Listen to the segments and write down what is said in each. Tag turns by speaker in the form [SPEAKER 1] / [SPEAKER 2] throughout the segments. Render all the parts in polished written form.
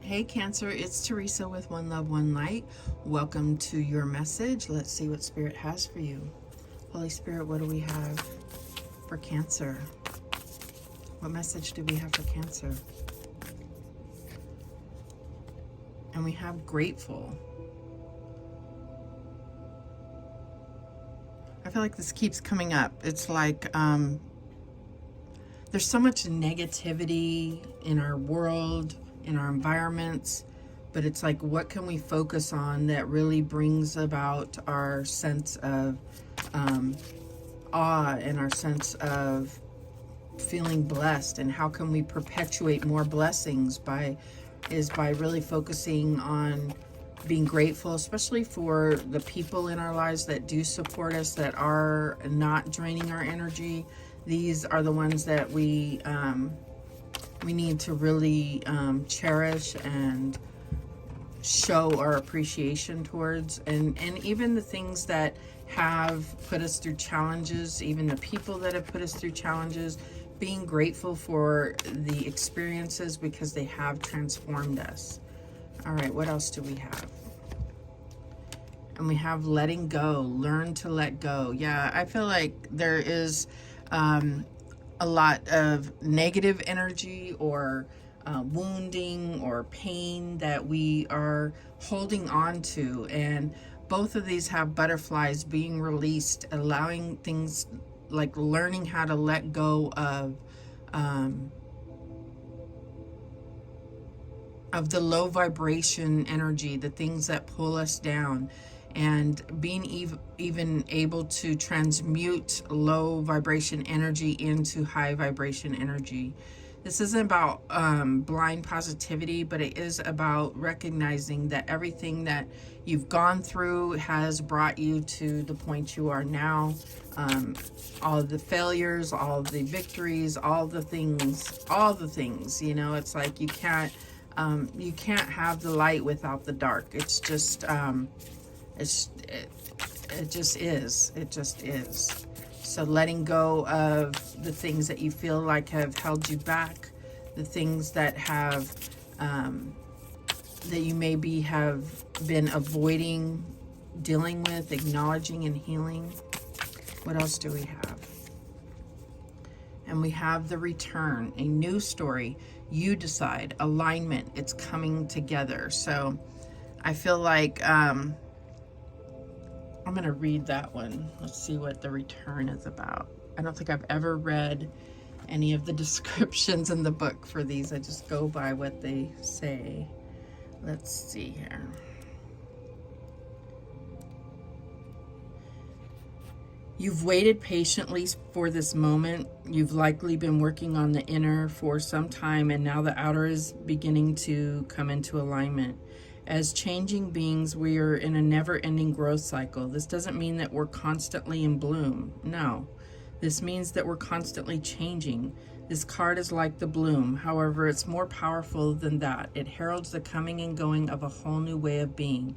[SPEAKER 1] Hey Cancer, it's Teresa with One Love, One Light. Welcome to your message. Let's see what Spirit has for you. Holy Spirit, what do we have for Cancer? What message do we have for Cancer? And we have grateful. I feel like this keeps coming up. It's like there's so much negativity in our world, in our environments, but it's like, what can we focus on that really brings about our sense of awe and our sense of feeling blessed? And how can we perpetuate more blessings by really focusing on being grateful, especially for the people in our lives that do support us, that are not draining our energy. These are the ones that we need to really cherish and show our appreciation towards. And even the things that have put us through challenges, even the people that have put us through challenges, being grateful for the experiences because they have transformed us. All right, what else do we have? And we have letting go, learn to let go. Yeah, I feel like there is a lot of negative energy or wounding or pain that we are holding on to. And both of these have butterflies being released, allowing things like learning how to let go of the low vibration energy, the things that pull us down, and being even able to transmute low vibration energy into high vibration energy. This isn't about blind positivity, but it is about recognizing that everything that you've gone through has brought you to the point you are now. All of the failures, all of the victories, all the things, you know, it's like you can't have the light without the dark. It's just, it just is. So letting go of the things that you feel like have held you back, the things that have, that you maybe have been avoiding dealing with, acknowledging and healing. What else do we have? And we have the return, a new story. You decide, alignment, it's coming together. So I feel like, I'm going to read that one. Let's see what the return is about. I don't think I've ever read any of the descriptions in the book for these. I just go by what they say. Let's see here. You've waited patiently for this moment. You've likely been working on the inner for some time, and now the outer is beginning to come into alignment. As changing beings, we are in a never-ending growth cycle. This doesn't mean that we're constantly in bloom. No. This means that we're constantly changing. This card is like the bloom. However, it's more powerful than that. It heralds the coming and going of a whole new way of being.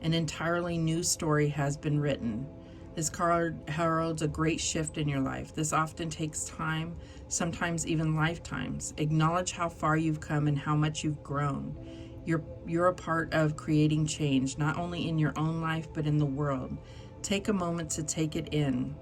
[SPEAKER 1] An entirely new story has been written. This card heralds a great shift in your life. This often takes time, sometimes even lifetimes. Acknowledge how far you've come and how much you've grown. You're a part of creating change, not only in your own life, but in the world. Take a moment to take it in.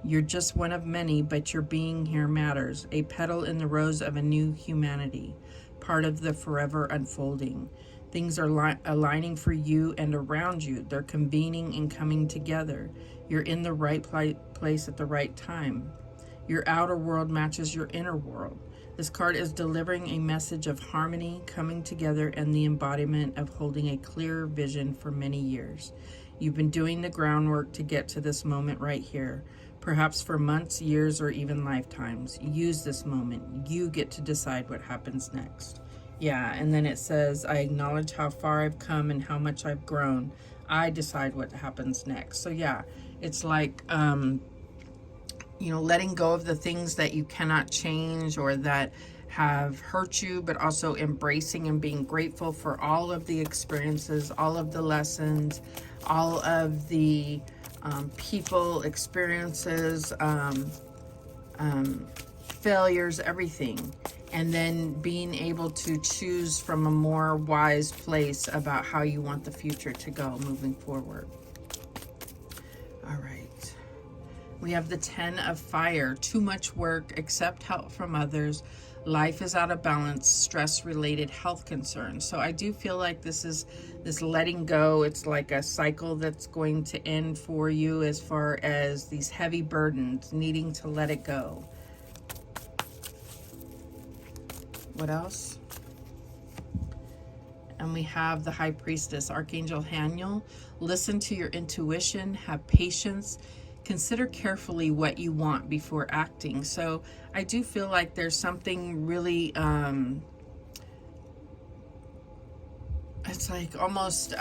[SPEAKER 1] You're just one of many, but your being here matters. A petal in the rose of a new humanity, part of the forever unfolding. Things are aligning for you and around you. They're convening and coming together. You're in the right place at the right time. Your outer world matches your inner world. This card is delivering a message of harmony, coming together, and the embodiment of holding a clear vision for many years. You've been doing the groundwork to get to this moment right here, perhaps for months, years, or even lifetimes. Use this moment. You get to decide what happens next. Yeah, and then it says, I acknowledge how far I've come and how much I've grown. I decide what happens next. So yeah, it's like, you know, letting go of the things that you cannot change or that have hurt you, but also embracing and being grateful for all of the experiences, all of the lessons, all of the people, experiences, failures, everything. and then being able to choose from a more wise place about how you want the future to go moving forward. All right. We have the 10 of Fire. Too much work, accept help from others. Life is out of balance, stress-related health concerns. So I do feel like this is this letting go. It's like a cycle that's going to end for you as far as these heavy burdens, needing to let it go. What else? And we have the High Priestess, Archangel Haniel. Listen to your intuition, have patience. Consider carefully what you want before acting. So I do feel like there's something really, it's like almost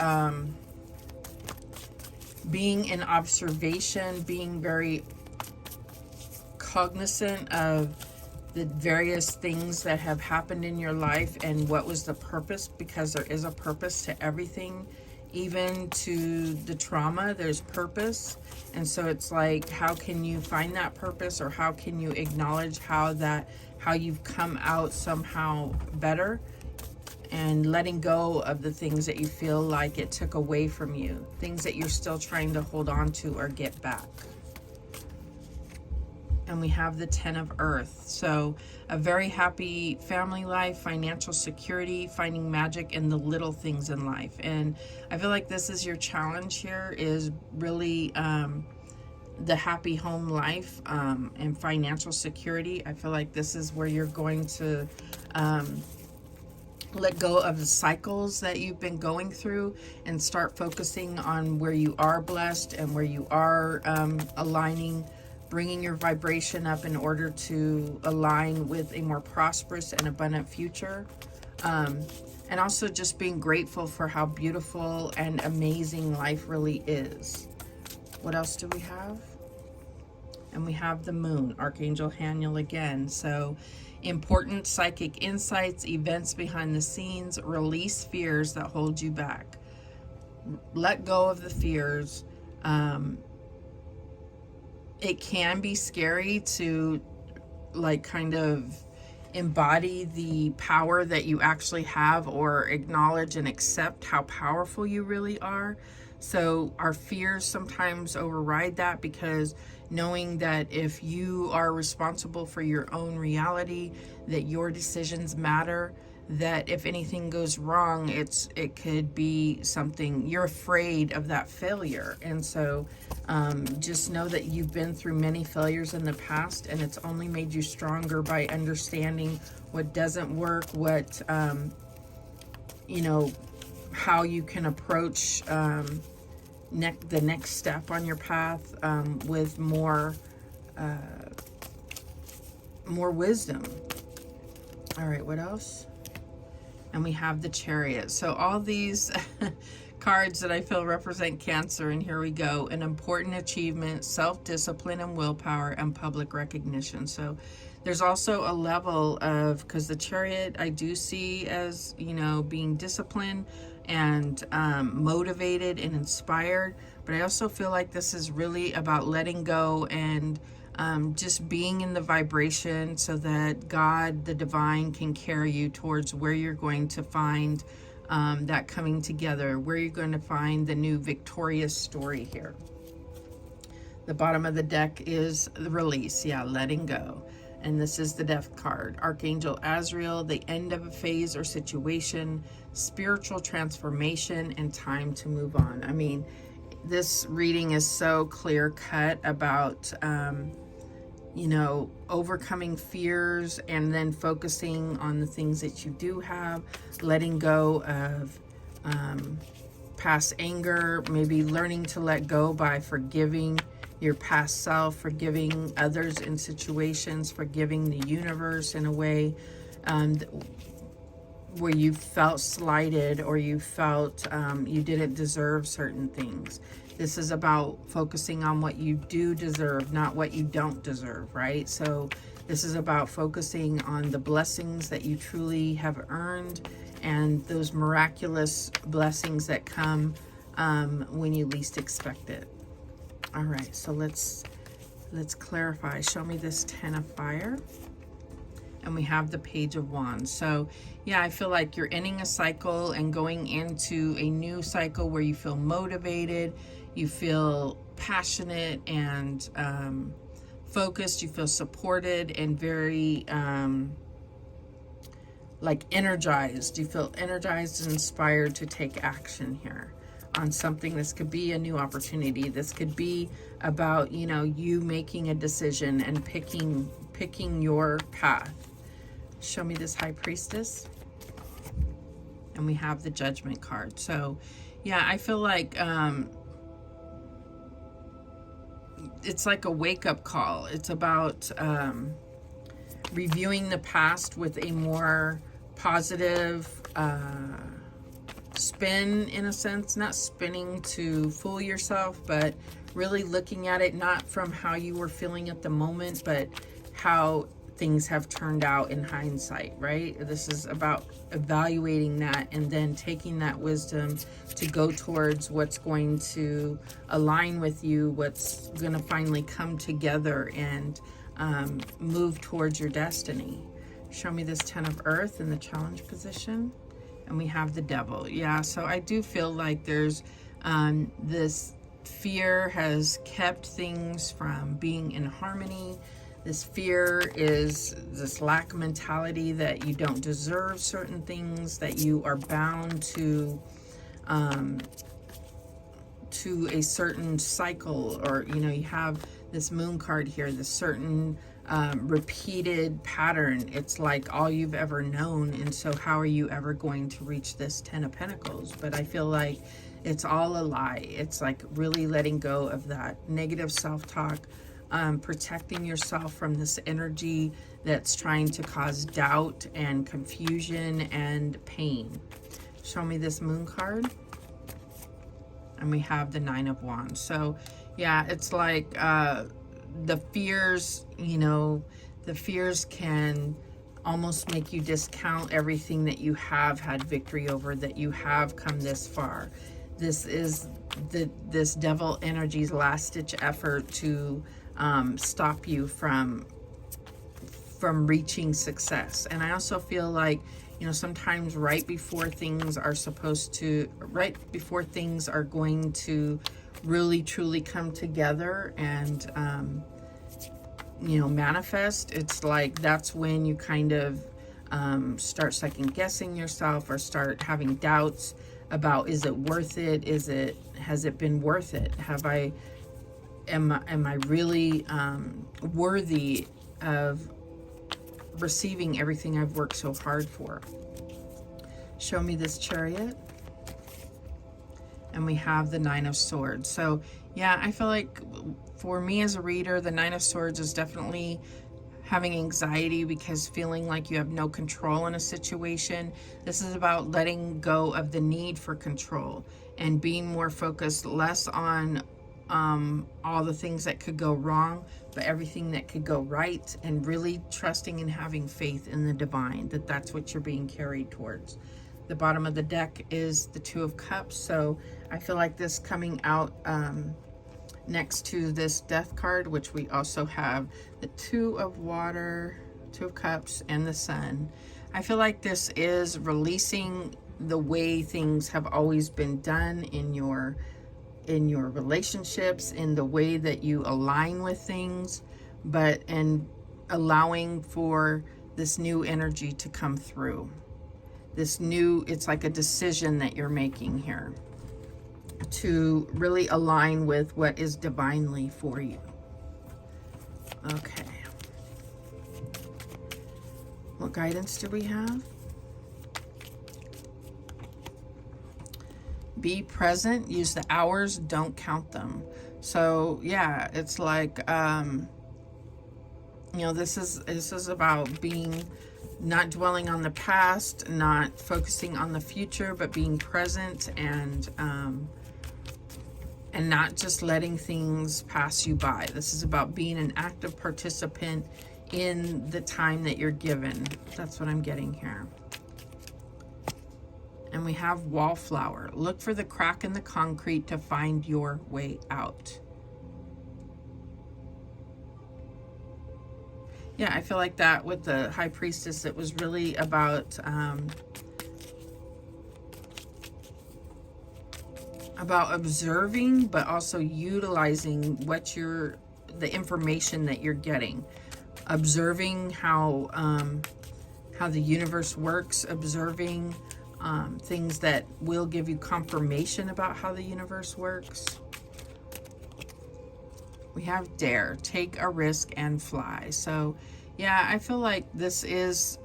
[SPEAKER 1] being in observation, being very cognizant of the various things that have happened in your life and what was the purpose, because there is a purpose to everything. Even to the trauma, there's purpose. And so it's like, how can you find that purpose, or how can you acknowledge how you've come out somehow better, and letting go of the things that you feel like it took away from you, things that you're still trying to hold on to or get back. And we have the 10 of Earth. So a very happy family life, financial security, finding magic in the little things in life. And I feel like this is your challenge here, is really the happy home life and financial security. I feel like this is where you're going to let go of the cycles that you've been going through and start focusing on where you are blessed and where you are aligning, bringing your vibration up in order to align with a more prosperous and abundant future. And also just being grateful for how beautiful and amazing life really is. What else do we have? And we have the Moon, Archangel Haniel again. So important psychic insights, events behind the scenes, release fears that hold you back. Let go of the fears. It can be scary to like kind of embody the power that you actually have, or acknowledge and accept how powerful you really are. So our fears sometimes override that, because knowing that if you are responsible for your own reality, that your decisions matter, that if anything goes wrong, it could be something you're afraid of, that failure. And so just know that you've been through many failures in the past, and it's only made you stronger by understanding what doesn't work, what how you can approach the next step on your path with more wisdom. All right, what else? And we have the Chariot. So all these cards that I feel represent Cancer, and here we go. An important achievement, self-discipline and willpower, and public recognition. So there's also a level of, because the Chariot I do see as, being disciplined and motivated and inspired, but I also feel like this is really about letting go and just being in the vibration so that God, the divine, can carry you towards where you're going to find that coming together, where you're going to find the new victorious story here. The bottom of the deck is the release, letting go. And this is the Death card. Archangel Azrael, the end of a phase or situation, spiritual transformation, and time to move on. I mean, this reading is so clear cut about overcoming fears and then focusing on the things that you do have, letting go of past anger, maybe learning to let go by forgiving your past self, forgiving others in situations, forgiving the universe in a way where you felt slighted, or you felt you didn't deserve certain things. This is about focusing on what you do deserve, not what you don't deserve, right? So this is about focusing on the blessings that you truly have earned, and those miraculous blessings that come when you least expect it. All right, so let's clarify. Show me this 10 of Fire. And we have the Page of Wands. So yeah, I feel like you're ending a cycle and going into a new cycle where you feel motivated, you feel passionate and focused, you feel supported and very like energized. You feel energized and inspired to take action here on something. This could be a new opportunity. This could be about, you know, you making a decision and picking your path. Show me this High Priestess. And we have the Judgment card. So yeah, I feel like it's like a wake-up call. It's about reviewing the past with a more positive spin, in a sense. Not spinning to fool yourself, but really looking at it not from how you were feeling at the moment, but how things have turned out in hindsight, right? This is about evaluating that and then taking that wisdom to go towards what's going to align with you, what's going to finally come together and move towards your destiny. Show me this Ten of Earth in the challenge position. And we have the Devil. Yeah, so I do feel like there's this fear has kept things from being in harmony. This fear is this lack mentality that you don't deserve certain things, that you are bound to a certain cycle, or, you know, you have this Moon card here, this certain repeated pattern. It's like all you've ever known, and so how are you ever going to reach this Ten of Pentacles? But I feel like it's all a lie. It's like really letting go of that negative self-talk, protecting yourself from this energy that's trying to cause doubt and confusion and pain. Show me this Moon card. And we have the Nine of Wands. So yeah, it's like the fears, you know, the fears can almost make you discount everything that you have had victory over, that you have come this far. This is this devil energy's last ditch effort to stop you from reaching success. And I also feel like, you know, sometimes right before things are going to really truly come together and you know, manifest, it's like that's when you kind of start second guessing yourself or start having doubts about, is it worth it? Has it been worth it? Am I really worthy of receiving everything I've worked so hard for? Show me this Chariot. And we have the Nine of Swords. So yeah, I feel like for me as a reader, the Nine of Swords is definitely having anxiety because feeling like you have no control in a situation. This is about letting go of the need for control and being more focused, less on all the things that could go wrong, but everything that could go right, and really trusting and having faith in the divine, that's what you're being carried towards. The bottom of the deck is the Two of Cups. So I feel like this coming out next to this Death card, which we also have the Two of Water, Two of Cups, and the Sun. I feel like this is releasing the way things have always been done in your relationships, in the way that you align with things, and allowing for this new energy to come through. It's like a decision that you're making here to really align with what is divinely for you. Okay. What guidance do we have? Be present, use the hours, don't count them. So yeah, it's like, you know, this is about not dwelling on the past, not focusing on the future, but being present and not just letting things pass you by. This is about being an active participant in the time that you're given. That's what I'm getting here. And we have Wallflower. Look for the crack in the concrete to find your way out. Yeah, I feel like that with the High Priestess, it was really about observing, but also utilizing what the information that you're getting. Observing how the universe works, observing things that will give you confirmation about how the universe works. We have dare, take a risk and fly. So yeah, I feel like this is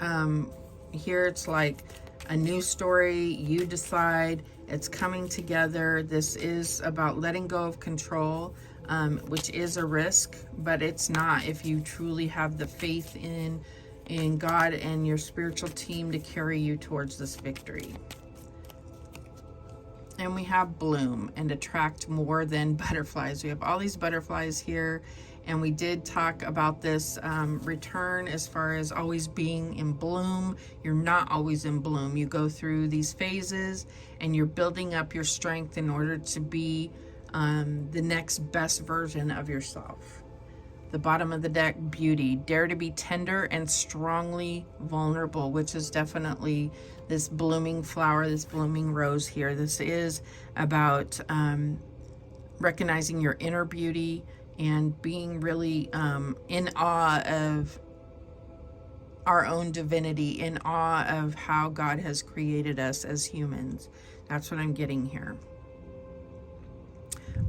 [SPEAKER 1] here it's like a new story. You decide, it's coming together. This is about letting go of control, which is a risk, but it's not if you truly have the faith in God and your spiritual team to carry you towards this victory. And we have bloom and attract more than butterflies. We have all these butterflies here, and we did talk about this return as far as always being in bloom. You're not always in bloom. You go through these phases and you're building up your strength in order to be the next best version of yourself. The bottom of the deck, beauty. Dare to be tender and strongly vulnerable, which is definitely this blooming flower, this blooming rose here. This is about recognizing your inner beauty and being really in awe of our own divinity, in awe of how God has created us as humans. That's what I'm getting here.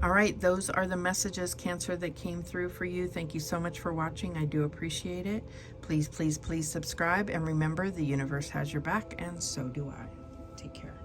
[SPEAKER 1] All right, those are the messages, Cancer, that came through for you. Thank you so much for watching. I do appreciate it. Please, please, please subscribe. And remember, the universe has your back, and so do I. Take care.